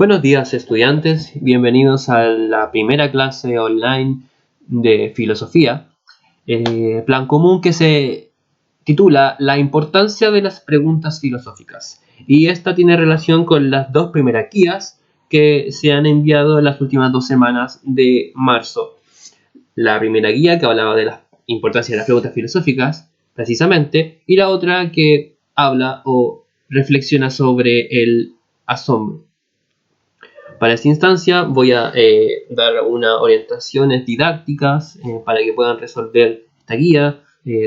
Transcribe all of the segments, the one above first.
Buenos días, estudiantes, bienvenidos a la primera clase online de filosofía, plan común que se titula La importancia de las preguntas filosóficas, y esta tiene relación con las dos primeras guías que se han enviado en las últimas 2 semanas de marzo. La primera guía que hablaba de la importancia de las preguntas filosóficas, precisamente, y la otra que habla o reflexiona sobre el asombro. Para esta instancia voy a dar unas orientaciones didácticas para que puedan resolver esta guía,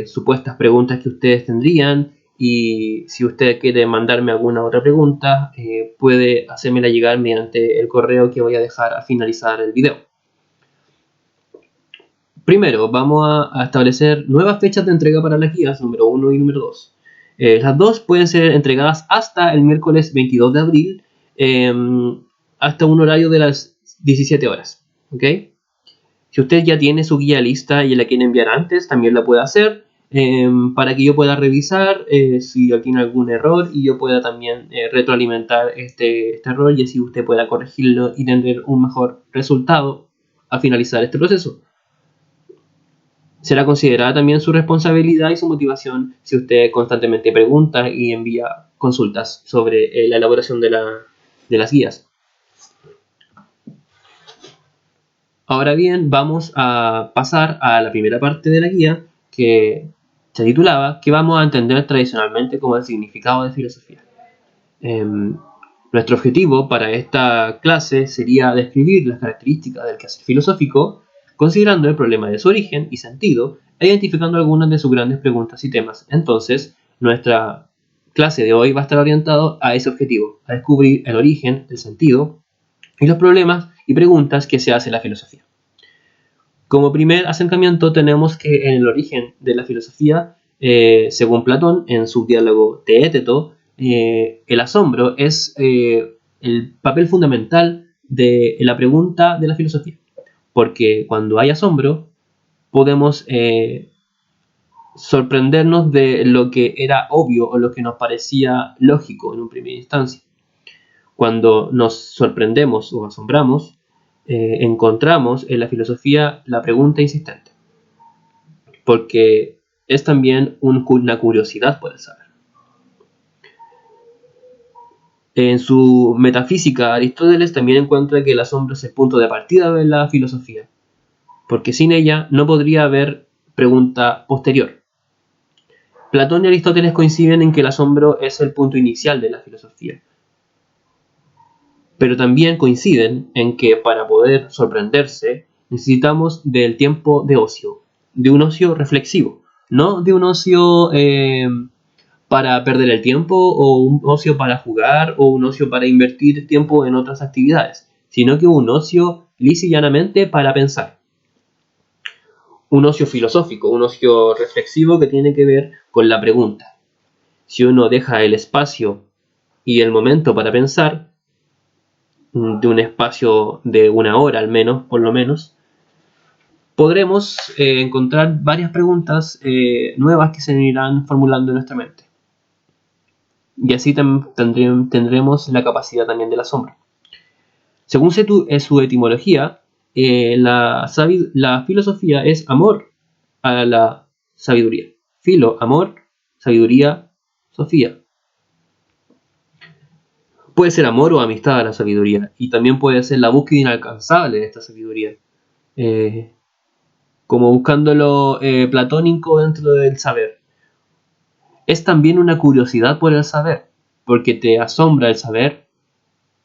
supuestas preguntas que ustedes tendrían, y si usted quiere mandarme alguna otra pregunta, puede hacérmela llegar mediante el correo que voy a dejar al finalizar el video. Primero, vamos a establecer nuevas fechas de entrega para las guías número 1 y número 2. Las dos pueden ser entregadas hasta el miércoles 22 de abril, hasta un horario de las 17 horas. ¿Ok? Si usted ya tiene su guía lista y la quiere enviar antes, también la puede hacer para que yo pueda revisar si tiene algún error y yo pueda también retroalimentar este error, y así usted pueda corregirlo y tener un mejor resultado a finalizar este proceso. Será considerada también su responsabilidad y su motivación si usted constantemente pregunta y envía consultas sobre la elaboración de las guías. Ahora bien, vamos a pasar a la primera parte de la guía, que se titulaba ¿Qué vamos a entender tradicionalmente como el significado de filosofía? Nuestro objetivo para esta clase sería describir las características del quehacer filosófico, considerando el problema de su origen y sentido, e identificando algunas de sus grandes preguntas y temas. Entonces, nuestra clase de hoy va a estar orientada a ese objetivo, a descubrir el origen, el sentido y los problemas y preguntas que se hace la filosofía. Como primer acercamiento tenemos que en el origen de la filosofía, según Platón, en su diálogo Teéteto, el asombro es el papel fundamental de la pregunta de la filosofía, porque cuando hay asombro podemos sorprendernos de lo que era obvio o lo que nos parecía lógico en un primera instancia. Cuando nos sorprendemos o asombramos, encontramos en la filosofía la pregunta insistente, porque es también una curiosidad por el saber. En su Metafísica, Aristóteles también encuentra que el asombro es el punto de partida de la filosofía, porque sin ella no podría haber pregunta posterior. Platón y Aristóteles coinciden en que el asombro es el punto inicial de la filosofía, pero también coinciden en que para poder sorprenderse necesitamos del tiempo de ocio, de un ocio reflexivo, no de un ocio para perder el tiempo o un ocio para jugar o un ocio para invertir tiempo en otras actividades, sino que un ocio lisa y llanamente para pensar. Un ocio filosófico, un ocio reflexivo que tiene que ver con la pregunta. Si uno deja el espacio y el momento para pensar, de un espacio de 1 hora al menos, por lo menos, podremos encontrar varias preguntas nuevas que se irán formulando en nuestra mente. Y así tendremos la capacidad también del asombro. Según su etimología, la filosofía es amor a la sabiduría. Filo, amor, sabiduría, sofía. Puede ser amor o amistad a la sabiduría, y también puede ser la búsqueda inalcanzable de esta sabiduría, como buscándolo platónico dentro del saber. Es también una curiosidad por el saber, porque te asombra el saber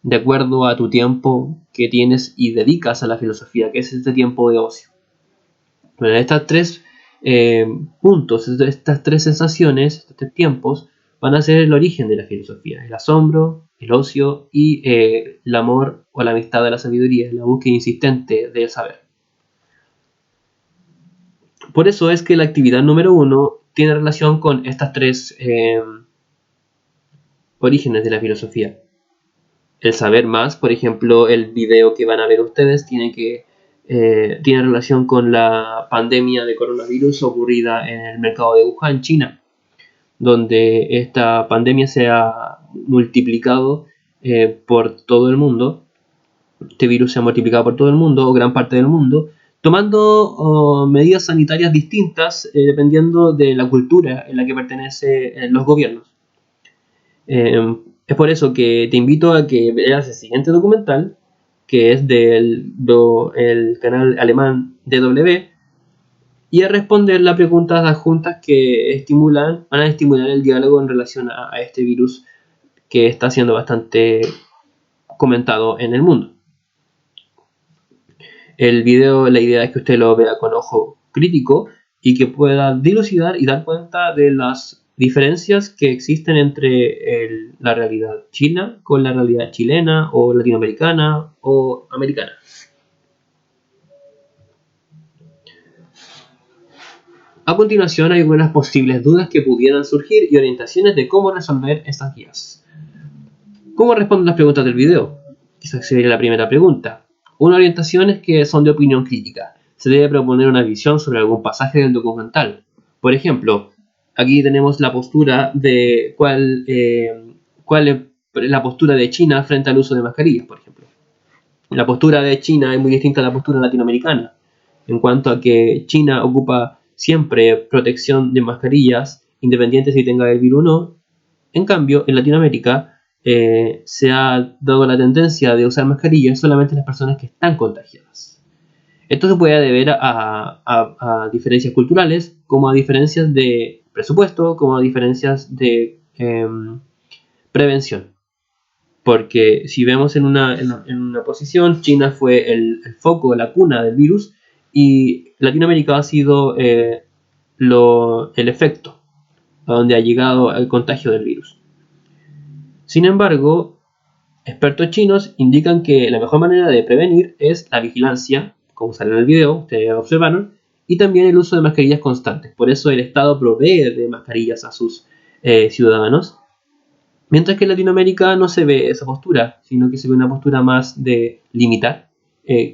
de acuerdo a tu tiempo que tienes y dedicas a la filosofía, que es este tiempo de ocio. Bueno, estas 3 puntos, estas 3 sensaciones, estos 3 tiempos, van a ser el origen de la filosofía: el asombro, el ocio y el amor o la amistad de la sabiduría, la búsqueda insistente del saber. Por eso es que la actividad número 1 tiene relación con estas 3 orígenes de la filosofía. El saber más, por ejemplo, el video que van a ver ustedes tiene relación con la pandemia de coronavirus ocurrida en el mercado de Wuhan, China, donde esta pandemia se ha multiplicado por todo el mundo. Este virus se ha multiplicado por todo el mundo, o gran parte del mundo, tomando medidas sanitarias distintas dependiendo de la cultura en la que pertenecen los gobiernos. Es por eso que te invito a que veas el siguiente documental, que es del el canal alemán DW, y a responder las preguntas adjuntas que van a estimular el diálogo en relación a este virus que está siendo bastante comentado en el mundo. El video, la idea es que usted lo vea con ojo crítico y que pueda dilucidar y dar cuenta de las diferencias que existen entre la realidad china con la realidad chilena o latinoamericana o americana. A continuación hay algunas posibles dudas que pudieran surgir y orientaciones de cómo resolver estas guías. ¿Cómo responden las preguntas del video? Esa sería la primera pregunta. Una orientación es que son de opinión crítica. Se debe proponer una visión sobre algún pasaje del documental. Por ejemplo, aquí tenemos la postura de cuál es la postura de China frente al uso de mascarillas, por ejemplo. La postura de China es muy distinta a la postura latinoamericana, en cuanto a que China ocupa siempre protección de mascarillas, independiente si tenga el virus o no. En cambio, en Latinoamérica se ha dado la tendencia de usar mascarillas solamente en las personas que están contagiadas. Esto se puede deber a diferencias culturales, como a diferencias de presupuesto, como a diferencias de prevención. Porque si vemos en una posición, China fue el foco, la cuna del virus, y Latinoamérica ha sido el efecto a donde ha llegado el contagio del virus. Sin embargo, expertos chinos indican que la mejor manera de prevenir es la vigilancia, como sale en el video, ustedes observaron, y también el uso de mascarillas constantes. Por eso el Estado provee de mascarillas a sus ciudadanos, mientras que en Latinoamérica no se ve esa postura, sino que se ve una postura más de limitar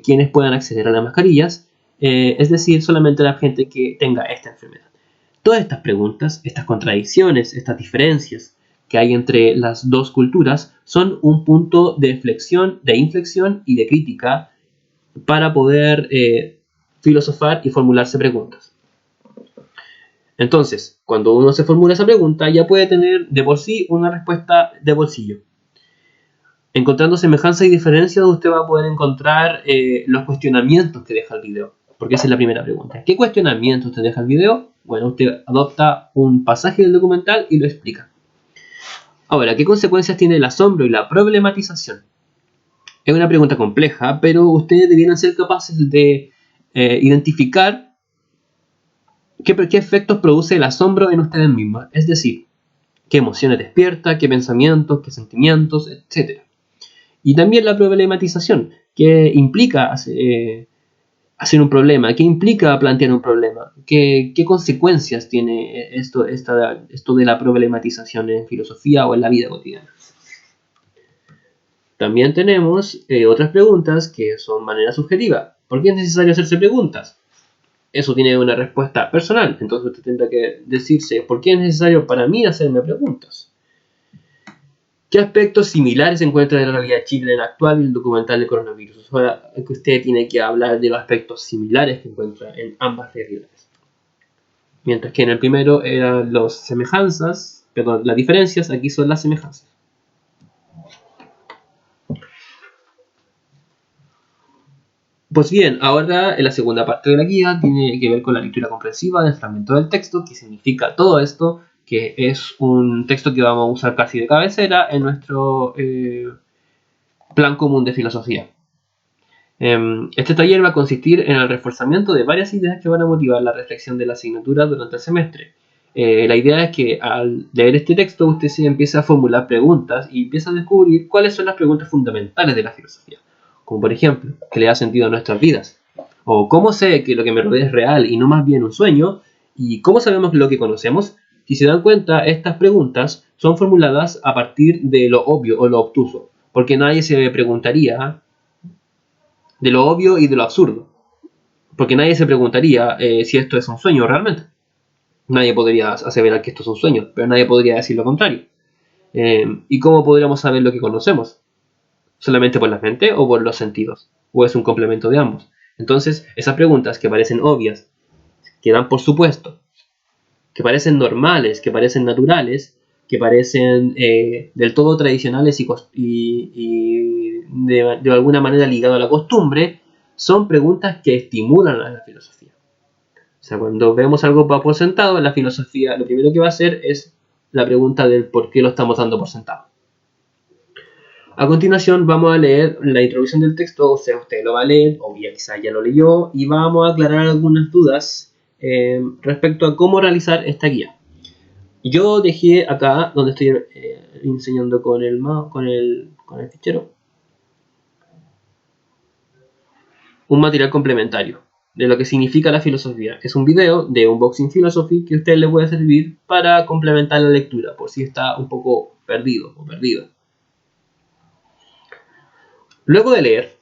quienes puedan acceder a las mascarillas, es decir, solamente la gente que tenga esta enfermedad. Todas estas preguntas, estas contradicciones, estas diferencias que hay entre las dos culturas son un punto de inflexión y de crítica para poder filosofar y formularse preguntas. Entonces, cuando uno se formula esa pregunta, ya puede tener de por sí una respuesta de bolsillo. Encontrando semejanzas y diferencias, usted va a poder encontrar los cuestionamientos que deja el video. Porque esa es la primera pregunta. ¿Qué cuestionamientos usted deja el video? Bueno, usted adopta un pasaje del documental y lo explica. Ahora, ¿qué consecuencias tiene el asombro y la problematización? Es una pregunta compleja, pero ustedes debieran ser capaces de identificar qué efectos produce el asombro en ustedes mismos. Es decir, qué emociones despierta, qué pensamientos, qué sentimientos, etc. Y también la problematización, qué implica hacer un problema, qué implica plantear un problema, qué consecuencias tiene esto de la problematización en filosofía o en la vida cotidiana. También tenemos otras preguntas que son manera subjetiva. ¿Por qué es necesario hacerse preguntas? Eso tiene una respuesta personal, entonces usted tendrá que decirse ¿por qué es necesario para mí hacerme preguntas? ¿Qué aspectos similares se encuentran en la realidad chilena actual y el documental del coronavirus? Ahora que usted tiene que hablar de los aspectos similares que encuentra en ambas realidades. Mientras que en el primero eran las diferencias, aquí son las semejanzas. Pues bien, ahora en la segunda parte de la guía tiene que ver con la lectura comprensiva del fragmento del texto, que significa todo esto, que es un texto que vamos a usar casi de cabecera en nuestro plan común de filosofía. Este taller va a consistir en el reforzamiento de varias ideas que van a motivar la reflexión de la asignatura durante el semestre. La idea es que al leer este texto usted se empieza a formular preguntas y empieza a descubrir cuáles son las preguntas fundamentales de la filosofía. Como por ejemplo, ¿qué le da sentido a nuestras vidas? O ¿cómo sé que lo que me rodea es real y no más bien un sueño? ¿Y cómo sabemos lo que conocemos? Si se dan cuenta, estas preguntas son formuladas a partir de lo obvio o lo obtuso, porque nadie se preguntaría de lo obvio y de lo absurdo, porque nadie se preguntaría si esto es un sueño realmente. Nadie podría aseverar que esto es un sueño, pero nadie podría decir lo contrario. ¿Y cómo podríamos saber lo que conocemos? ¿Solamente por la mente o por los sentidos? ¿O es un complemento de ambos? Entonces, esas preguntas que parecen obvias, que dan por supuesto, que parecen normales, que parecen naturales, que parecen del todo tradicionales y de alguna manera ligado a la costumbre, son preguntas que estimulan a la filosofía. O sea, cuando vemos algo por sentado, la filosofía lo primero que va a hacer es la pregunta del por qué lo estamos dando por sentado. A continuación vamos a leer la introducción del texto, o sea, usted lo va a leer, o quizás ya lo leyó, y vamos a aclarar algunas dudas respecto a cómo realizar esta guía. Yo dejé acá, donde estoy enseñando con el fichero, un material complementario de lo que significa la filosofía. Es un video de Unboxing Philosophy que a usted le puede servir para complementar la lectura, por si está un poco perdido o perdida. Luego de leer,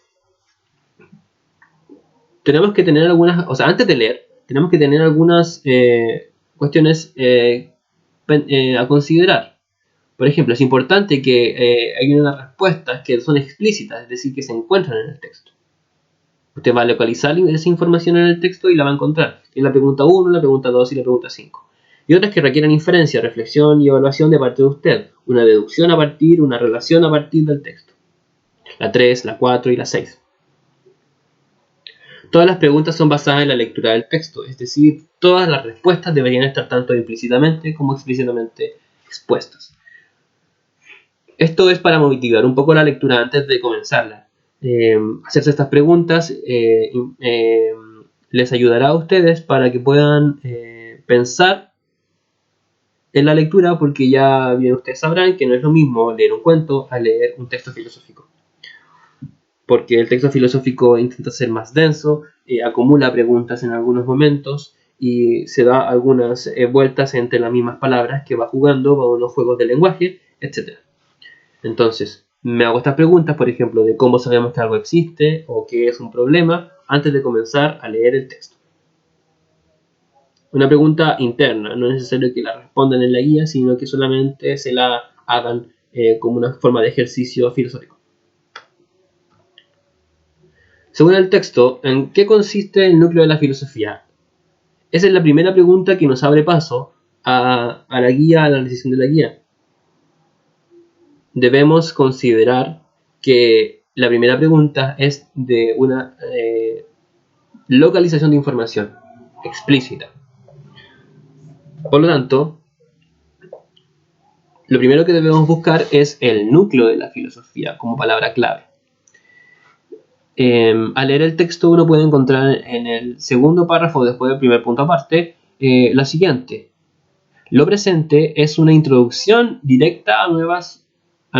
tenemos que tener algunas, o sea, antes de leer, tenemos que tener algunas cuestiones a considerar. Por ejemplo, es importante que hay unas respuestas que son explícitas, es decir, que se encuentran en el texto. Usted va a localizar esa información en el texto y la va a encontrar. Tiene la pregunta 1, la pregunta 2 y la pregunta 5. Y otras que requieren inferencia, reflexión y evaluación de parte de usted. Una deducción a partir, una relación a partir del texto. La 3, la 4 y la 6. Todas las preguntas son basadas en la lectura del texto, es decir, todas las respuestas deberían estar tanto implícitamente como explícitamente expuestas. Esto es para motivar un poco la lectura antes de comenzarla. Hacerse estas preguntas les ayudará a ustedes para que puedan pensar en la lectura, porque ya bien ustedes sabrán que no es lo mismo leer un cuento a leer un texto filosófico. Porque el texto filosófico intenta ser más denso, acumula preguntas en algunos momentos y se da algunas vueltas entre las mismas palabras que va jugando, va a unos juegos de lenguaje, etc. Entonces, me hago estas preguntas, por ejemplo, de cómo sabemos que algo existe o qué es un problema, antes de comenzar a leer el texto. Una pregunta interna, no es necesario que la respondan en la guía, sino que solamente se la hagan como una forma de ejercicio filosófico. Según el texto, ¿en qué consiste el núcleo de la filosofía? Esa es la primera pregunta que nos abre paso a la guía, a la decisión de la guía. Debemos considerar que la primera pregunta es de una localización de información explícita. Por lo tanto, lo primero que debemos buscar es el núcleo de la filosofía como palabra clave. Al leer el texto uno puede encontrar en el segundo párrafo, después del primer punto aparte, la siguiente. Lo presente es una introducción directa a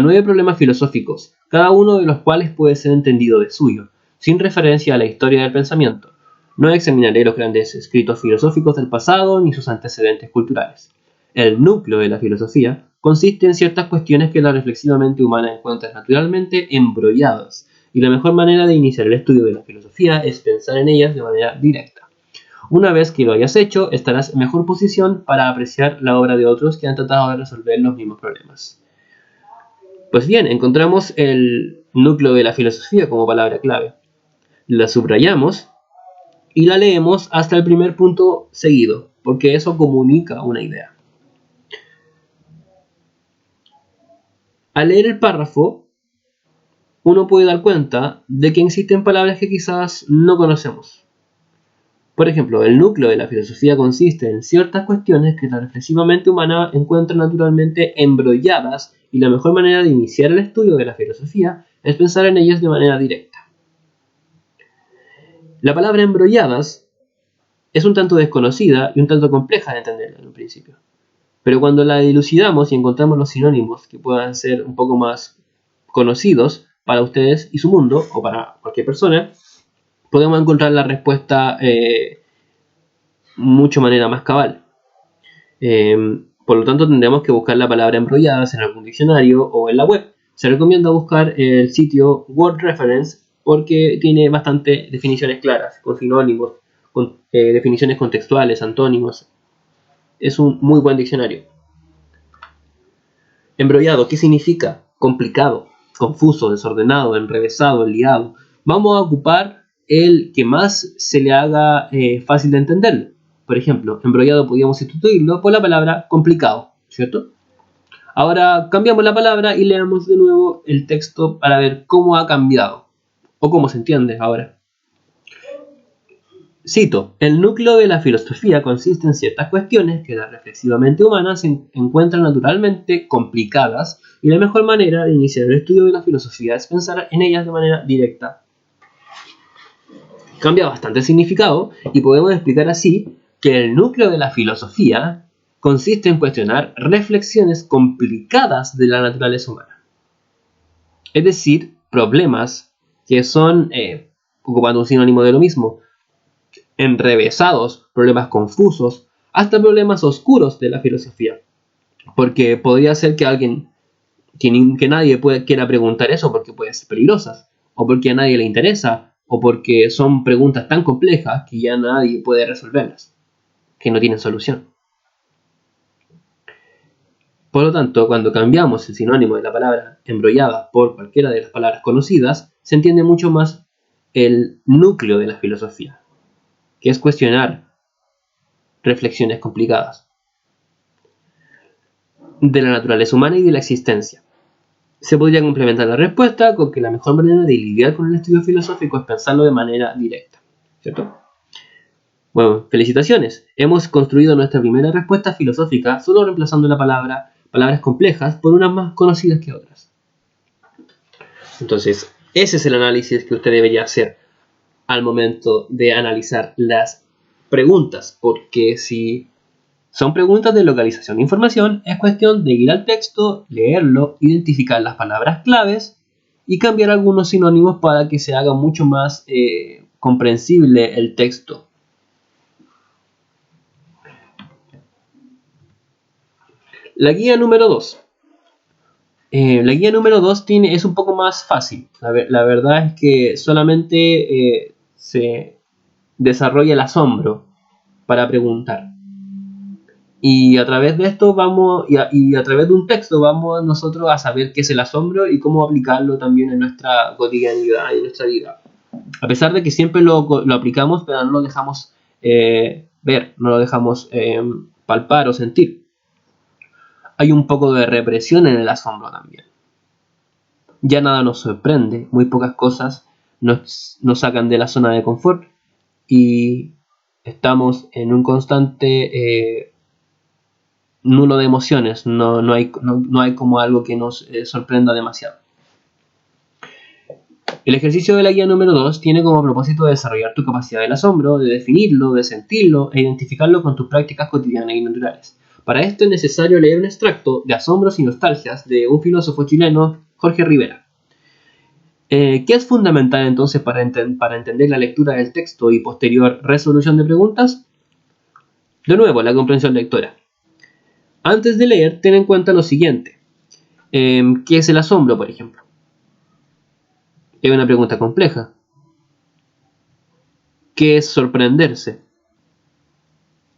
9 problemas filosóficos, cada uno de los cuales puede ser entendido de suyo, sin referencia a la historia del pensamiento. No examinaré los grandes escritos filosóficos del pasado ni sus antecedentes culturales. El núcleo de la filosofía consiste en ciertas cuestiones que la reflexiva mente humana encuentra naturalmente embrolladas, y la mejor manera de iniciar el estudio de la filosofía es pensar en ellas de manera directa. Una vez que lo hayas hecho, estarás en mejor posición para apreciar la obra de otros que han tratado de resolver los mismos problemas. Pues bien, encontramos el núcleo de la filosofía como palabra clave. La subrayamos y la leemos hasta el primer punto seguido, porque eso comunica una idea. Al leer el párrafo, uno puede dar cuenta de que existen palabras que quizás no conocemos. Por ejemplo, el núcleo de la filosofía consiste en ciertas cuestiones que la reflexiva mente humana encuentra naturalmente embrolladas, y la mejor manera de iniciar el estudio de la filosofía es pensar en ellas de manera directa. La palabra embrolladas es un tanto desconocida y un tanto compleja de entender en un principio. Pero cuando la dilucidamos y encontramos los sinónimos que puedan ser un poco más conocidos para ustedes y su mundo, o para cualquier persona, podemos encontrar la respuesta mucho manera más cabal. Por lo tanto, tendremos que buscar la palabra embrolladas en algún diccionario o en la web. Se recomienda buscar el sitio Word Reference porque tiene bastantes definiciones claras, con sinónimos, con definiciones contextuales, antónimos. Es un muy buen diccionario. Embrollado, ¿qué significa? Complicado, confuso, desordenado, enrevesado, liado. Vamos a ocupar el que más se le haga fácil de entenderlo. Por ejemplo, embrollado podríamos sustituirlo por la palabra complicado, ¿cierto? Ahora cambiamos la palabra y leamos de nuevo el texto para ver cómo ha cambiado o cómo se entiende ahora. Cito, el núcleo de la filosofía consiste en ciertas cuestiones que la reflexivamente humana se encuentran naturalmente complicadas y la mejor manera de iniciar el estudio de la filosofía es pensar en ellas de manera directa. Cambia bastante el significado y podemos explicar así que el núcleo de la filosofía consiste en cuestionar reflexiones complicadas de la naturaleza humana. Es decir, problemas que son, ocupando un sinónimo de lo mismo, enrevesados, problemas confusos, hasta problemas oscuros de la filosofía. Porque podría ser que alguien, que nadie quiera preguntar eso porque pueden ser peligrosas, o porque a nadie le interesa, o porque son preguntas tan complejas que ya nadie puede resolverlas, que no tienen solución. Por lo tanto, cuando cambiamos el sinónimo de la palabra embrollada por cualquiera de las palabras conocidas, se entiende mucho más el núcleo de la filosofía, que es cuestionar reflexiones complicadas de la naturaleza humana y de la existencia. Se podría complementar la respuesta con que la mejor manera de lidiar con el estudio filosófico es pensarlo de manera directa, ¿cierto? Bueno, felicitaciones. Hemos construido nuestra primera respuesta filosófica solo reemplazando palabras complejas por unas más conocidas que otras. Entonces, ese es el análisis que usted debería hacer al momento de analizar las preguntas, porque si son preguntas de localización de información, es cuestión de ir al texto, leerlo, identificar las palabras claves y cambiar algunos sinónimos para que se haga mucho más comprensible el texto. La guía número 2. La guía número 2 es un poco más fácil. La verdad es que solamente se desarrolla el asombro para preguntar. Y a través de esto y a través de un texto vamos nosotros a saber qué es el asombro y cómo aplicarlo también en nuestra cotidianidad y en nuestra vida. A pesar de que siempre lo aplicamos, pero no lo dejamos ver, no lo dejamos palpar o sentir. Hay un poco de represión en el asombro también. Ya nada nos sorprende, muy pocas cosas nos sacan de la zona de confort y estamos en un constante nulo de emociones, no hay como algo que nos sorprenda demasiado. El ejercicio de la guía número 2 tiene como propósito desarrollar tu capacidad del asombro, de definirlo, de sentirlo e identificarlo con tus prácticas cotidianas y naturales. Para esto es necesario leer un extracto de Asombros y Nostalgias de un filósofo chileno, Jorge Rivera. ¿Qué es fundamental entonces para entender la lectura del texto y posterior resolución de preguntas? De nuevo, la comprensión lectora. Antes de leer, ten en cuenta lo siguiente. ¿Qué es el asombro, por ejemplo? Es una pregunta compleja. ¿Qué es sorprenderse?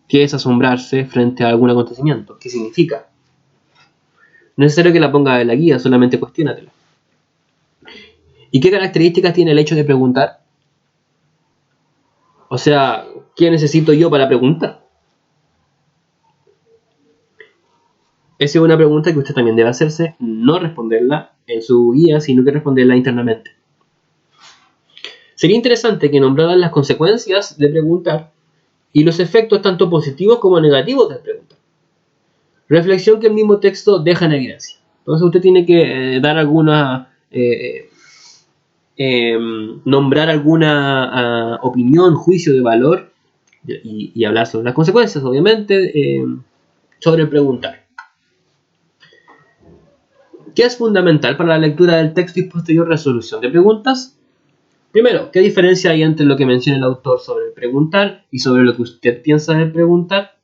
¿Qué es asombrarse frente a algún acontecimiento? ¿Qué significa? No es necesario que la ponga en la guía, solamente cuestiónatela. ¿Y qué características tiene el hecho de preguntar? O sea, ¿qué necesito yo para preguntar? Esa es una pregunta que usted también debe hacerse, no responderla en su guía, sino que responderla internamente. Sería interesante que nombraran las consecuencias de preguntar y los efectos tanto positivos como negativos de preguntar. Reflexión que el mismo texto deja en evidencia. Entonces usted tiene que dar alguna... nombrar alguna opinión, juicio de valor y hablar sobre las consecuencias, obviamente, sobre el preguntar. ¿Qué es fundamental para la lectura del texto y posterior resolución de preguntas? Primero, ¿qué diferencia hay entre lo que menciona el autor sobre el preguntar y sobre lo que usted piensa de preguntar?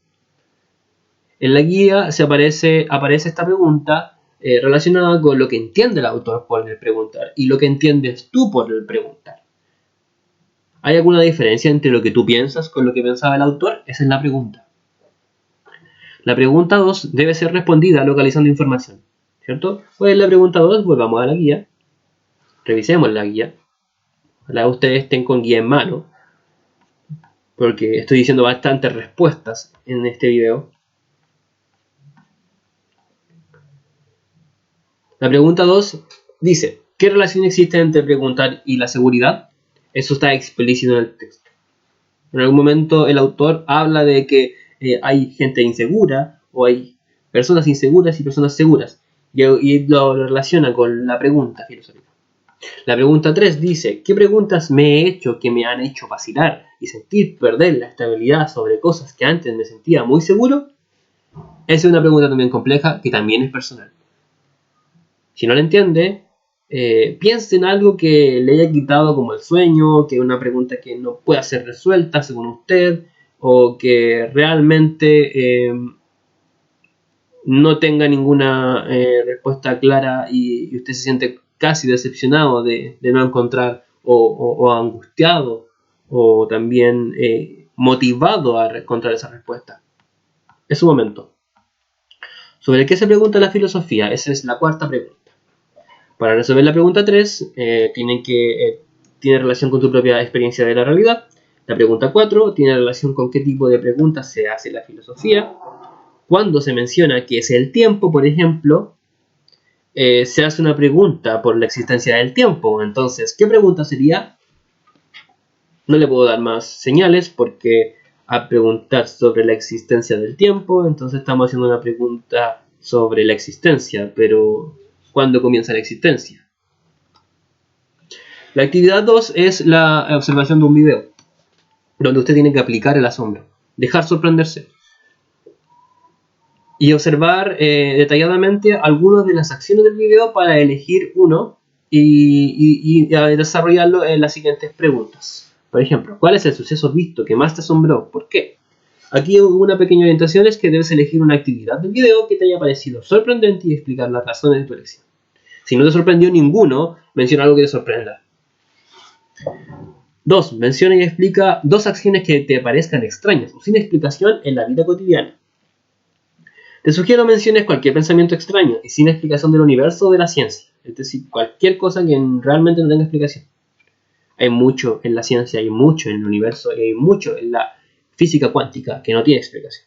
En la guía aparece esta pregunta relacionada con lo que entiende el autor por el preguntar y lo que entiendes tú por el preguntar. ¿Hay alguna diferencia entre lo que tú piensas con lo que pensaba el autor? Esa es la pregunta. La pregunta 2 debe ser respondida localizando información. ¿cierto? Pues la pregunta 2, volvamos a la guía, revisemos la guía. Ojalá ustedes estén con guía en mano, porque estoy diciendo bastantes respuestas en este video. La pregunta 2 dice, ¿qué relación existe entre preguntar y la seguridad? Eso está explícito en el texto. En algún momento el autor habla de que hay gente insegura, o hay personas inseguras y personas seguras, y lo relaciona con la pregunta filosófica. La pregunta 3 dice, ¿qué preguntas me he hecho que me han hecho vacilar y sentir perder la estabilidad sobre cosas que antes me sentía muy seguro? Esa es una pregunta también compleja que también es personal. Si no la entiende, piense en algo que le haya quitado como el sueño, que es una pregunta que no pueda ser resuelta según usted, o que realmente no tenga ninguna respuesta clara y usted se siente casi decepcionado de no encontrar, o angustiado, o también motivado a encontrar esa respuesta. Es su momento. ¿Sobre qué se pregunta la filosofía? Esa es la cuarta pregunta. Para resolver la pregunta 3, tiene relación con tu propia experiencia de la realidad. La pregunta 4 tiene relación con qué tipo de preguntas se hace la filosofía. Cuando se menciona qué es el tiempo, por ejemplo, se hace una pregunta por la existencia del tiempo. Entonces, ¿qué pregunta sería? No le puedo dar más señales porque a preguntar sobre la existencia del tiempo, entonces estamos haciendo una pregunta sobre la existencia, pero ¿cuándo comienza la existencia? La actividad 2 es la observación de un video, donde usted tiene que aplicar el asombro, dejar sorprenderse y observar detalladamente algunas de las acciones del video para elegir uno y desarrollarlo en las siguientes preguntas. Por ejemplo, ¿cuál es el suceso visto que más te asombró? ¿Por qué? Aquí una pequeña orientación es que debes elegir una actividad del video que te haya parecido sorprendente y explicar las razones de tu elección. Si no te sorprendió ninguno, menciona algo que te sorprenda. 2. Menciona y explica dos acciones que te parezcan extrañas o sin explicación en la vida cotidiana. Te sugiero menciones cualquier pensamiento extraño y sin explicación del universo o de la ciencia, es decir, cualquier cosa que realmente no tenga explicación. Hay mucho en la ciencia, hay mucho en el universo, hay mucho en la física cuántica que no tiene explicación.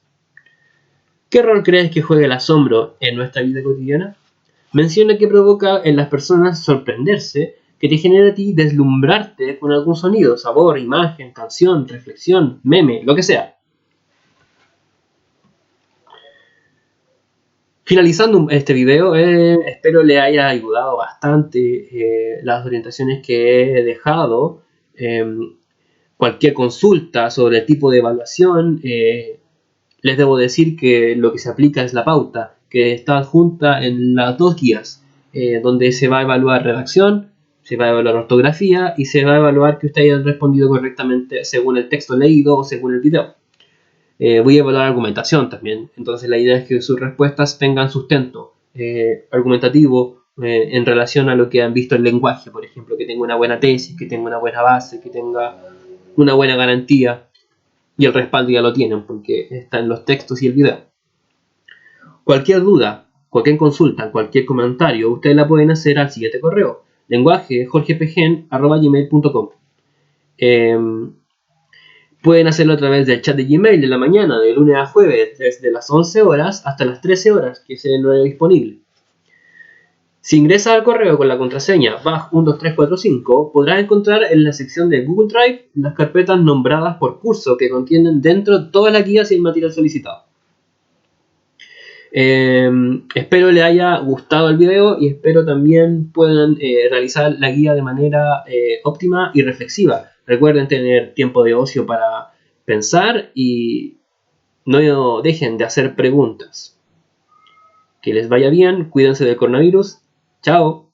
¿Qué rol crees que juega el asombro en nuestra vida cotidiana? Menciona que provoca en las personas sorprenderse, que te genera a ti deslumbrarte con algún sonido, sabor, imagen, canción, reflexión, meme, lo que sea. Finalizando este video, espero le haya ayudado bastante las orientaciones que he dejado. Cualquier consulta sobre el tipo de evaluación, les debo decir que lo que se aplica es la pauta, que está adjunta en las dos guías, donde se va a evaluar redacción, se va a evaluar ortografía y se va a evaluar que ustedes hayan respondido correctamente según el texto leído o según el video. Voy a evaluar argumentación también, entonces la idea es que sus respuestas tengan sustento argumentativo en relación a lo que han visto en lenguaje, por ejemplo, que tenga una buena tesis, que tenga una buena base, que tenga una buena garantía, y el respaldo ya lo tienen porque está en los textos y el video. Cualquier duda, cualquier consulta, cualquier comentario, ustedes la pueden hacer al siguiente correo: lenguaje.jorgepgen@gmail.com. Pueden hacerlo a través del chat de Gmail de la mañana, de lunes a jueves, desde las 11 horas hasta las 13 horas, que es el horario disponible. Si ingresas al correo con la contraseña BAJ12345, podrás encontrar en la sección de Google Drive las carpetas nombradas por curso que contienen dentro todas las guías y el material solicitado. Espero les haya gustado el video y espero también puedan realizar la guía de manera óptima y reflexiva. Recuerden tener tiempo de ocio para pensar y no dejen de hacer preguntas. Que les vaya bien, cuídense del coronavirus. Chao.